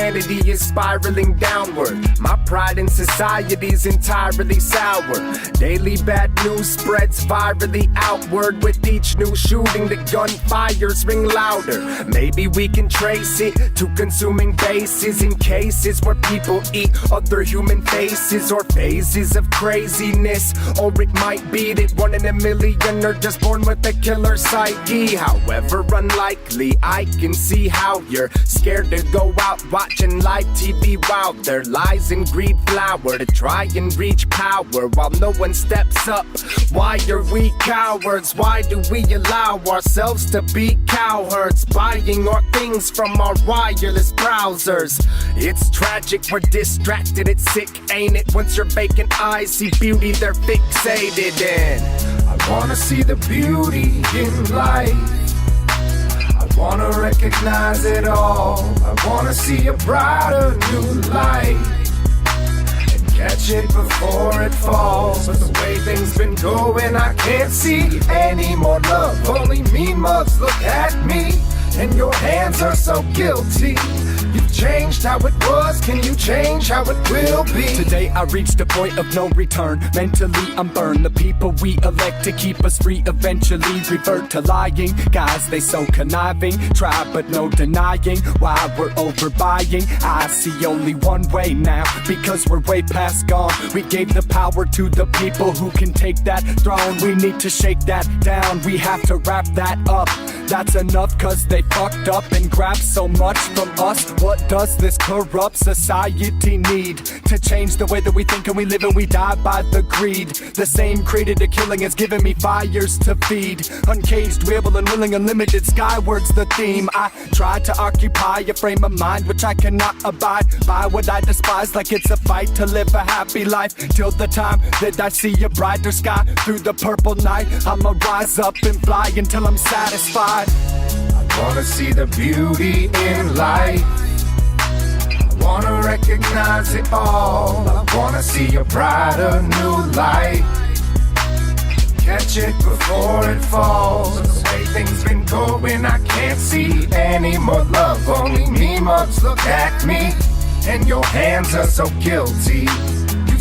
humanity is spiraling downward. My pride in society's entirely sour. Daily bad news spreads virally outward. With each new shooting, the gunfires ring louder. Maybe we can trace it to consuming bases in cases where people eat other human faces, or phases of craziness. Or it might be that 1 in a million are just born with a killer psyche. However unlikely, I can see how you're scared to go out watching live TV while their lies and greed flower to try and reach power while no one steps up. Why are we cowards? Why do we allow ourselves to be cowherds, buying our things from our wireless browsers? It's tragic, we're distracted, it's sick, ain't it? Once your vacant eyes see beauty, they're fixated in. I wanna see the beauty in life. I wanna recognize it all. I wanna see a brighter new light and catch it before it falls. But the way things been going, I can't see any more love. Only mean mugs look at me, and your hands are so guilty. You've changed how it was, can you change how it will be? Today I reached a point of no return. Mentally I'm burned. The people we elect to keep us free eventually revert to lying. Guys, they so conniving, try but no denying why we're overbuying. I see only one way now, because we're way past gone. We gave the power to the people who can take that throne. We need to shake that down, we have to wrap that up. That's enough, cause they fucked up and grabbed so much from us. What does this corrupt society need to change the way that we think and we live and we die by the greed? The same created a killing has given me fires to feed. Uncaged, rebel and willing, unlimited, skyward's the theme. I try to occupy a frame of mind which I cannot abide by. What I despise, like it's a fight to live a happy life. Till the time that I see a brighter sky through the purple night, I'ma rise up and fly until I'm satisfied. I wanna see the beauty in life. I wanna recognize it all. I wanna see a brighter new light. Catch it before it falls. The way things been going, I can't see any more love. Only mean mugs look at me, and your hands are so guilty.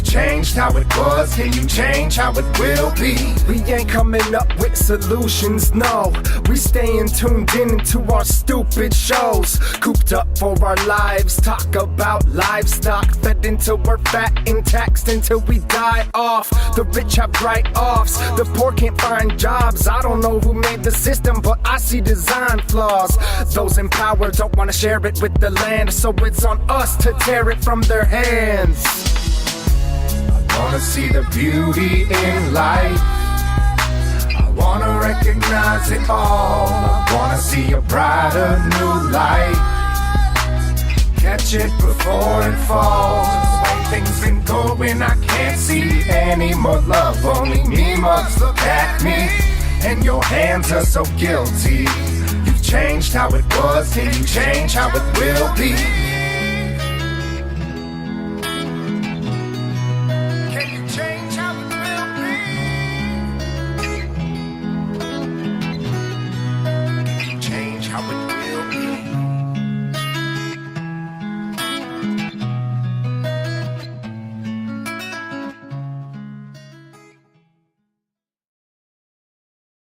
Changed how it was, can you change how it will be? We ain't coming up with solutions, no. We staying tuned in into our stupid shows. Cooped up for our lives, talk about livestock, fed until we're fat and taxed until we die off. The rich have write-offs, the poor can't find jobs. I don't know who made the system, but I see design flaws. Those in power don't wanna share it with the land, so it's on us to tear it from their hands. I wanna see the beauty in life. I wanna recognize it all. I wanna see a brighter new light. Catch it before it falls. The way things been going, I can't see any more love. Only mean mugs look at me, and your hands are so guilty. You've changed how it was, can you change how it will be?